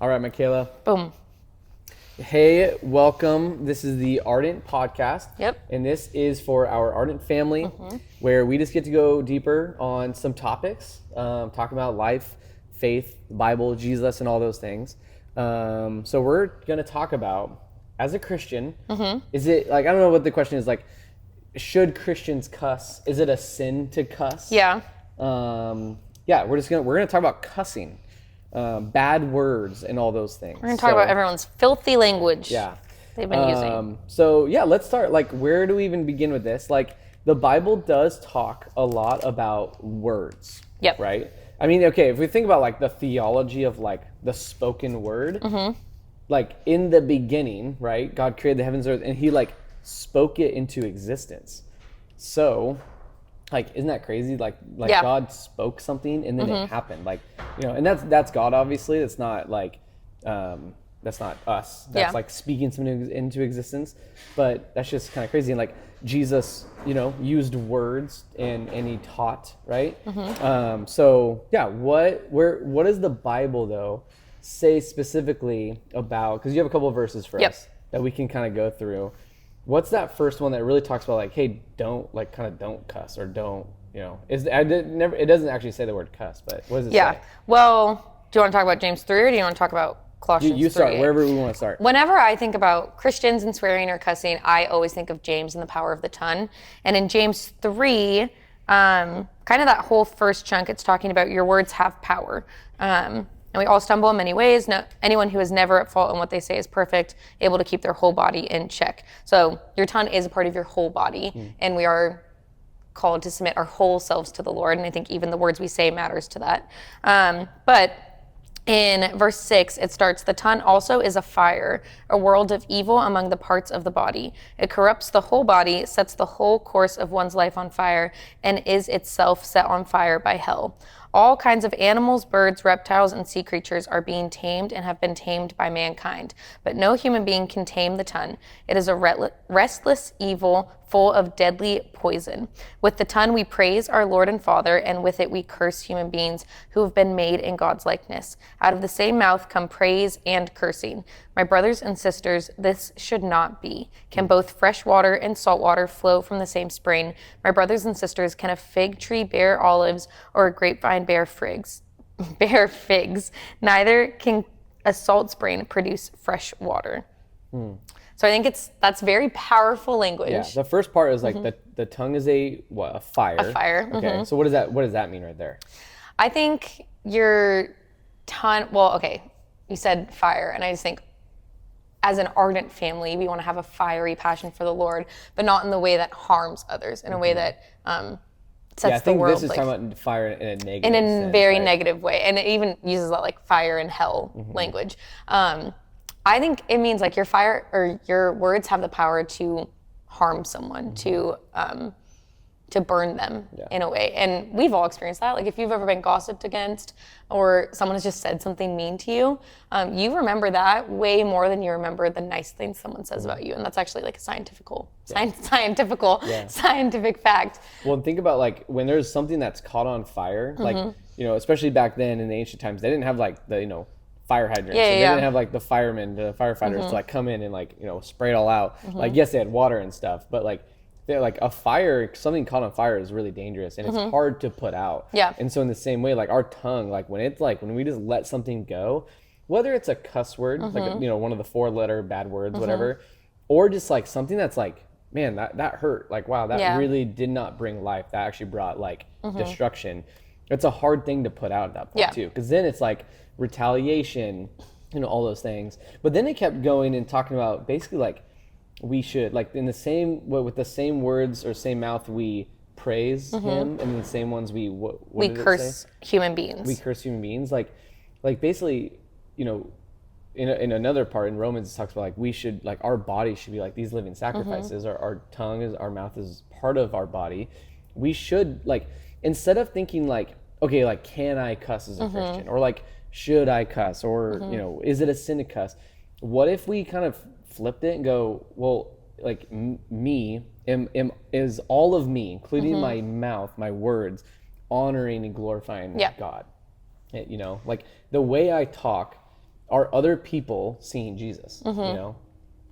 All right, Michaela. Boom. Hey, welcome. This is the Ardent Podcast. Yep. And this is for our Ardent family, where we just get to go deeper on some topics, talk about life, faith, the Bible, Jesus, and all those things. So we're going to talk about, as a Christian, is it, like, I don't know what the question is, like, should Christians cuss? Is it a sin to cuss? Yeah. We're gonna talk about cussing. Bad words and all those things. We're going to talk about everyone's filthy language they've been using. So let's start. Like, where do we even begin with this? Like, the Bible does talk a lot about words. Yep. Right? I mean, okay, if we think about, like, the theology of, like, the spoken word, like, in the beginning, right, God created the heavens and earth, and he, like, spoke it into existence. So, like, isn't that crazy? Like Yeah. God spoke something and then it happened. Like, you know, and that's God, obviously. That's not like, that's not us. That's like speaking something into existence. But that's just kind of crazy. And like Jesus, you know, used words and he taught, right? What does the Bible though say specifically about, because you have a couple of verses for us that we can kind of go through. What's that first one that really talks about, like, hey, don't cuss, or don't, you know, it doesn't actually say the word cuss, but what does it say? Well, do you want to talk about James 3 or do you want to talk about Colossians 3? You start, wherever we want to start. Whenever I think about Christians and swearing or cussing, I always think of James and the power of the tongue. And in James 3, kind of that whole first chunk, it's talking about your words have power. And we all stumble in many ways. No, anyone who is never at fault in what they say is perfect, able to keep their whole body in check. So your tongue is a part of your whole body, and we are called to submit our whole selves to the Lord. And I think even the words we say matters to that. But in verse 6, it starts, the tongue also is a fire, a world of evil among the parts of the body. It corrupts the whole body, sets the whole course of one's life on fire, and is itself set on fire by hell. All kinds of animals, birds, reptiles, and sea creatures are being tamed and have been tamed by mankind. But no human being can tame the tongue. It is a restless evil full of deadly poison. With the tongue we praise our Lord and Father, and with it we curse human beings who have been made in God's likeness. Out of the same mouth come praise and cursing. My brothers and sisters, this should not be. Can both fresh water and salt water flow from the same spring? My brothers and sisters, can a fig tree bear olives or a grapevine bear figs? Neither can a salt spring produce fresh water. So I think that's very powerful language. Yeah, the first part is like the tongue is a fire. A fire. Okay, so what does that mean right there? I think your tongue, well, okay, you said fire, and I just think as an ardent family, we want to have a fiery passion for the Lord, but not in the way that harms others, in a way that sets the world. I think this is talking about fire in a negative in a sense, very right? negative way, and it even uses that like fire and hell language. I think it means like your fire or your words have the power to harm someone, to burn them in a way. And we've all experienced that. Like if you've ever been gossiped against or someone has just said something mean to you, you remember that way more than you remember the nice things someone says about you. And that's actually like a scientific fact. Well, think about like when there's something that's caught on fire, like, you know, especially back then in the ancient times, they didn't have like the, you know, fire hydrants. They didn't have like the firemen, the firefighters to like come in and like, you know, spray it all out. Like, yes, they had water and stuff, but like, they're like a fire, something caught on fire is really dangerous and it's hard to put out. Yeah. And so in the same way, like our tongue, like when we just let something go, whether it's a cuss word, like, you know, one of the 4-letter bad words, whatever, or just like something that's like, man, that hurt. Like, wow, that really did not bring life. That actually brought like destruction. It's a hard thing to put out at that point too. Because then it's like retaliation, you know, all those things. But then it kept going and talking about basically like, we should, like in the same, with the same words or same mouth, we praise him, and the same ones we curse human beings. We curse human beings. Like basically, you know, in another part in Romans, it talks about like we should, like our body should be like these living sacrifices. Our tongue is, our mouth is part of our body. We should, like, instead of thinking like, okay, like can I cuss as a Christian, or like should I cuss, or you know, is it a sin to cuss? What if we kind of flipped it and go, well, like me is all of me, including my mouth, my words, honoring and glorifying God. You know, like the way I talk, are other people seeing Jesus, you know,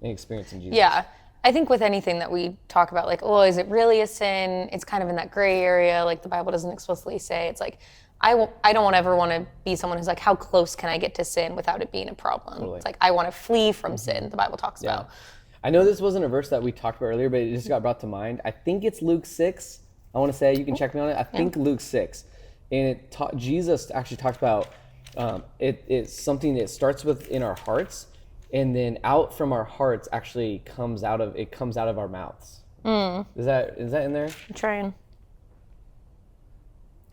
and experiencing Jesus? Yeah. I think with anything that we talk about, like, oh, is it really a sin? It's kind of in that gray area. Like the Bible doesn't explicitly say. It's like, I don't ever want to be someone who's like, how close can I get to sin without it being a problem? Totally. It's like, I want to flee from sin, the Bible talks about. I know this wasn't a verse that we talked about earlier, but it just got brought to mind. I think it's Luke 6. I want to say, you can check me on it. I think Luke 6. And Jesus actually talks about it's something that starts with in our hearts, and then out from our hearts actually comes out of our mouths. Is that in there? I'm trying.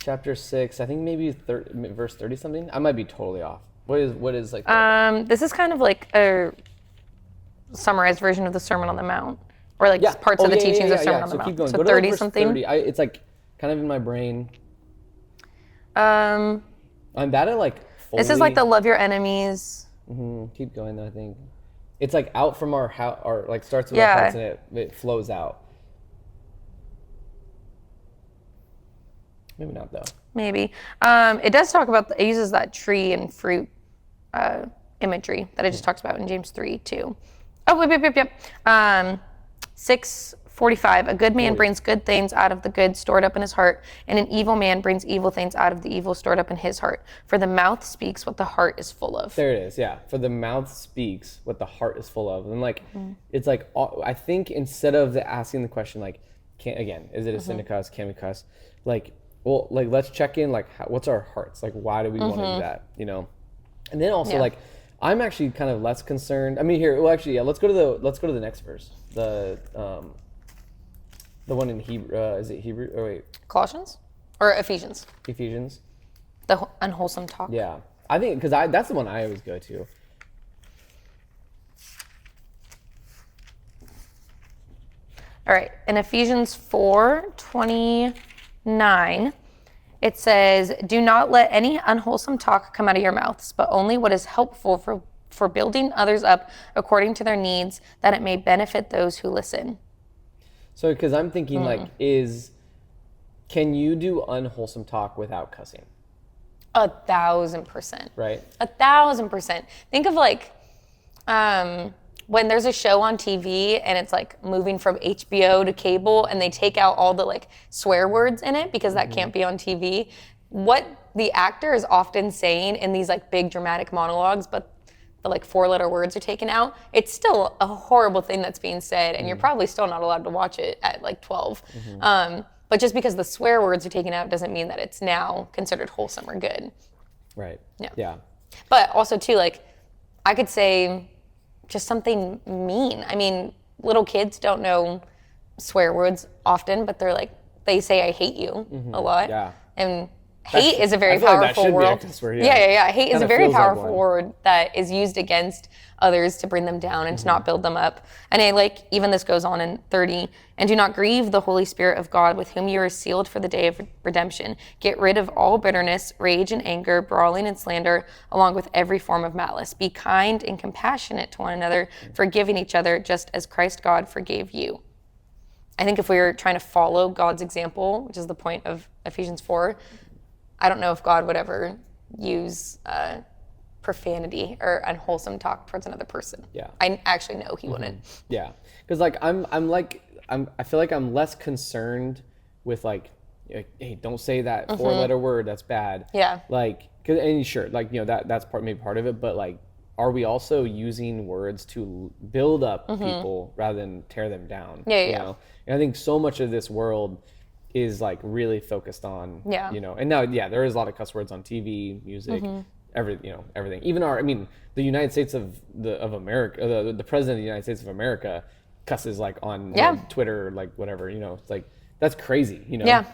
Chapter 6, I think maybe verse 30 something. I might be totally off. What is like? This is kind of like a summarized version of the Sermon on the Mount, or like parts of the teachings of Sermon on the Mount. Keep going. So Go 30 to verse something. 30. It's like kind of in my brain. I'm bad at like. This is like the love your enemies. Keep going though. I think it's like out from our like starts with our hearts and it flows out. Maybe not though. Maybe. It does talk about, it uses that tree and fruit imagery that I just talked about in James 3 too. Oh, yep. 6:45, a good man brings good things out of the good stored up in his heart, and an evil man brings evil things out of the evil stored up in his heart. For the mouth speaks what the heart is full of. There it is, yeah. For the mouth speaks what the heart is full of. And like, it's like, I think instead of asking the question like, is it a sin to cuss? Can we cuss? Like, well, like let's check in, like what's our hearts? Like why do we want to do that? You know? And then also like, I'm actually kind of less concerned. I mean let's go to the next verse. The one in Hebrew, is it Hebrew? Oh wait. Colossians? Or Ephesians? Ephesians. The unwholesome talk. Yeah. I think, because that's the one I always go to. All right, in Ephesians 4:29, it says, do not let any unwholesome talk come out of your mouths, but only what is helpful for building others up according to their needs, that it may benefit those who listen. So, because I'm thinking can you do unwholesome talk without cussing? 1,000%. Right? 1,000%. Think of like, when there's a show on TV and it's like moving from HBO to cable and they take out all the like swear words in it because that can't be on TV. What the actor is often saying in these like big dramatic monologues, but the like 4-letter words are taken out, it's still a horrible thing that's being said, and you're probably still not allowed to watch it at like 12. But just because the swear words are taken out doesn't mean that it's now considered wholesome or good. Right. Yeah. But also too, like, I could say just something mean. I mean, little kids don't know swear words often, but they say I hate you a lot. Yeah. And hate is a very powerful word. Yeah. Hate is a very powerful word that is used against others to bring them down and to not build them up. And even this goes on in 30, and do not grieve the Holy Spirit of God, with whom you are sealed for the day of redemption. Get rid of all bitterness, rage and anger, brawling and slander, along with every form of malice. Be kind and compassionate to one another, forgiving each other, just as Christ God forgave you. I think if we were trying to follow God's example, which is the point of Ephesians 4, I don't know if God would ever use profanity or unwholesome talk towards another person. Yeah. I actually know he wouldn't. Yeah. Because like I feel like I'm less concerned with like, hey, don't say that 4-letter word, that's bad. Yeah. Like, and sure, like, you know, that's maybe part of it, but like, are we also using words to build up people rather than tear them down? Yeah. You know? And I think so much of this world is like really focused on, you know, and now, there is a lot of cuss words on TV, music, everything. Even the United States of America, the president of the United States of America cusses like on Twitter, like whatever, you know, it's like, that's crazy, you know? Yeah.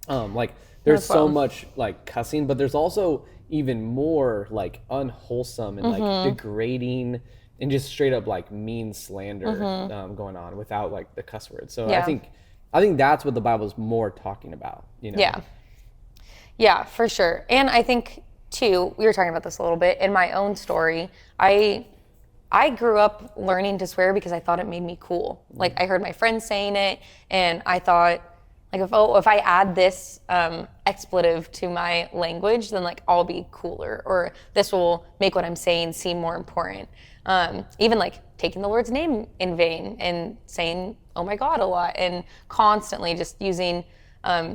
Like there's so much like cussing, but there's also even more like unwholesome and like degrading and just straight up like mean slander going on without like the cuss words. So I think that's what the Bible is more talking about, you know? Yeah, for sure. And I think too, we were talking about this a little bit in my own story. I grew up learning to swear because I thought it made me cool. Like I heard my friends saying it and I thought Like if I add this expletive to my language, then like I'll be cooler, or this will make what I'm saying seem more important. Even like taking the Lord's name in vain and saying "oh my God" a lot, and constantly just using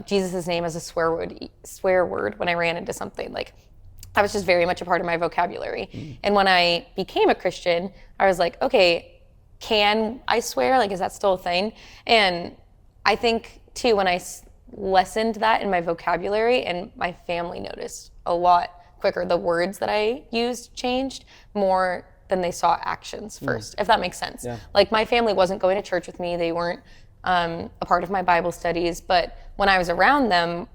Jesus' name as a swear word when I ran into something. Like that was just very much a part of my vocabulary. And when I became a Christian, I was like, okay, can I swear? Like, is that still a thing? And I think too, when I lessened that in my vocabulary, and my family noticed a lot quicker, the words that I used changed more than they saw actions first, if that makes sense. Yeah. Like my family wasn't going to church with me. They weren't a part of my Bible studies, but when I was around them,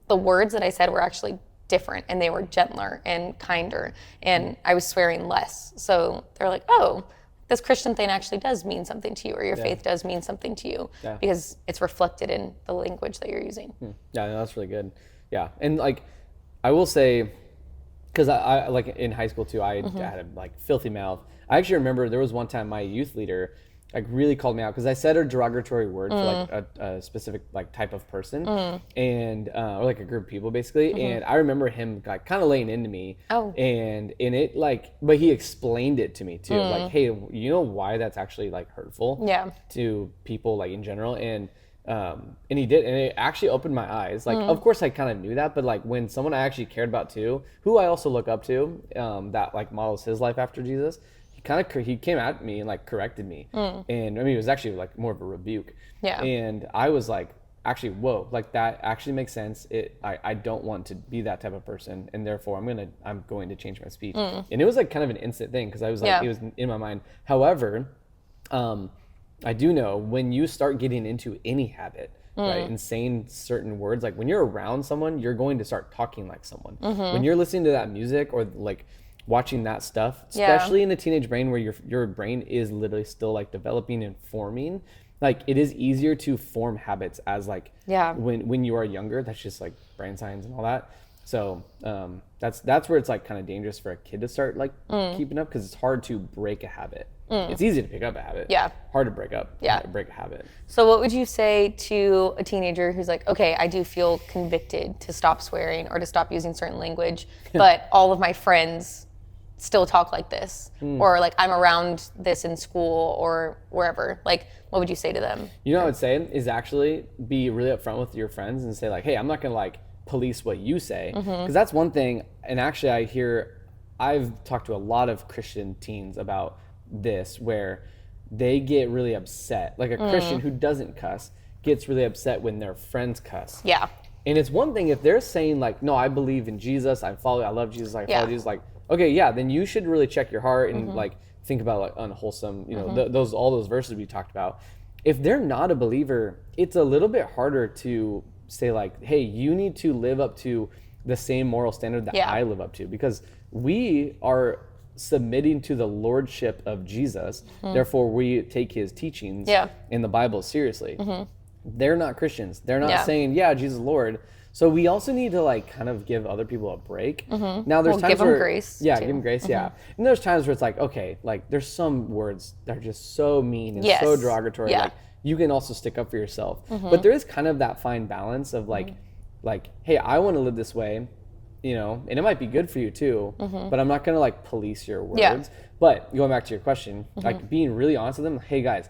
the words that I said were actually different, and they were gentler and kinder, and I was swearing less. So they're like, oh, this Christian thing actually does mean something to you, or your faith does mean something to you, because it's reflected in the language that you're using. Yeah, no, that's really good. Yeah, and like I will say, because I like in high school too, I had a like filthy mouth. I actually remember there was one time my youth leader like really called me out because I said a derogatory word for like a specific like type of person, and or like a group of people basically. And I remember him like kind of laying into me. And in it like, but he explained it to me too, like, hey, you know why that's actually like hurtful to people like in general, and he did, and it actually opened my eyes. Like, of course I kind of knew that, but like when someone I actually cared about too, who I also look up to, that like models his life after Jesus, he came at me and like corrected me, and I mean it was actually like more of a rebuke, and I was like, actually, whoa, like that actually makes sense. I don't want to be that type of person, and therefore I'm going to change my speech. And it was like kind of an instant thing, because I was like, it was in my mind. However, I do know when you start getting into any habit, right, and saying certain words, like when you're around someone, you're going to start talking like someone. When you're listening to that music or like watching that stuff, especially in the teenage brain where your brain is literally still like developing and forming, like it is easier to form habits as like when you are younger. That's just like brain science and all that. So that's where it's like kind of dangerous for a kid to start like keeping up, because it's hard to break a habit. It's easy to pick up a habit. Hard to break up. Break a habit. So what would you say to a teenager who's like, okay, I do feel convicted to stop swearing or to stop using certain language, but all of my friends still talk like this, or like I'm around this in school or wherever? Like, what would you say to them? You know what I would say is actually be really upfront with your friends and say like, hey, I'm not gonna like police what you say, because that's one thing. And actually I've talked to a lot of Christian teens about this, where they get really upset. Like a Christian who doesn't cuss gets really upset when their friends cuss. And it's one thing if they're saying like, no, I believe in Jesus, I love Jesus, I follow Jesus, like, okay, then you should really check your heart and like think about like unwholesome, you know, all those verses we talked about. If they're not a believer, it's a little bit harder to say like, hey, you need to live up to the same moral standard that I live up to, because we are submitting to the lordship of Jesus. Therefore, we take his teachings in the Bible seriously. They're not Christians. They're not saying, Jesus is Lord. So we also need to like kind of give other people a break. Now there's times give where them grace. Give them grace. And there's times where it's like, okay, like there's some words that are just so mean and so derogatory. Like you can also stick up for yourself. But there is kind of that fine balance of like, hey, I want to live this way, you know, and it might be good for you too, but I'm not going to like police your words. But going back to your question, like being really honest with them, hey guys,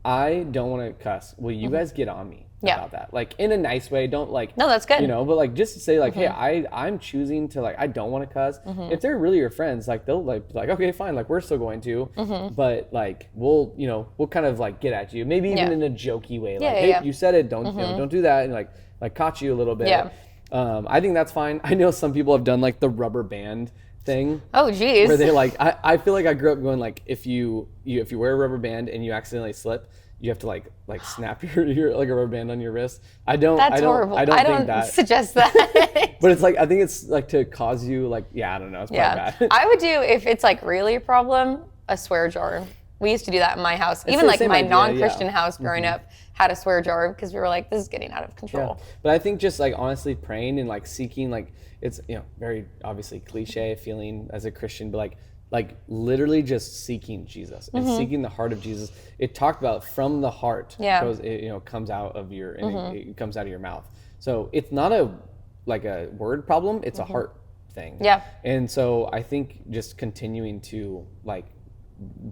I don't want to cuss. Will you guys get on me about that? Like in a nice way. Don't like, no, that's good. You know, but like just to say like, hey, I'm choosing to like, I don't want to cuss. If they're really your friends, like they'll like, okay, fine. Like we're still going to, but like, we'll kind of like get at you. Maybe even in a jokey way. Like, hey, you said it. Don't, you know, don't do that. And like caught you a little bit. I think that's fine. I know some people have done like the rubber band thing. Oh geez. Where they like, I feel like I grew up going like, if you wear a rubber band and you accidentally slip, you have to like snap your like a rubber band on your wrist. That's horrible. I don't think that. Suggest that. But it's like, I think it's like to cause you like, I don't know. It's probably bad. I would do, if it's like really a problem, a swear jar. We used to do that in my house. Even like my non-Christian house growing up had a swear jar, because we were like, this is getting out of control. But I think just like honestly praying and like seeking, like it's, you know, very obviously cliche feeling as a Christian, but like like literally just seeking Jesus and seeking the heart of Jesus. It talked about from the heart goes, it comes out of your, and it comes out of your mouth. So it's not a word problem, it's a heart thing. Yeah. And so I think just continuing to like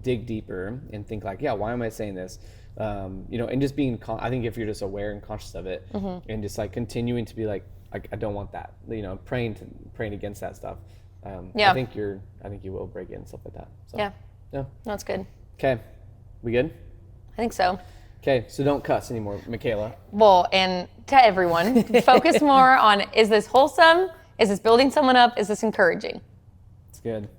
dig deeper and think like, yeah, why am I saying this? And just being, I think if you're just aware and conscious of it, and just like continuing to be like, I don't want that, praying against that stuff. I think you will break it and stuff like that. So, yeah, that's good. Okay, we good? I think so. Okay, so don't cuss anymore, Michaela. Well, and to everyone, focus more on, is this wholesome? Is this building someone up? Is this encouraging? It's good.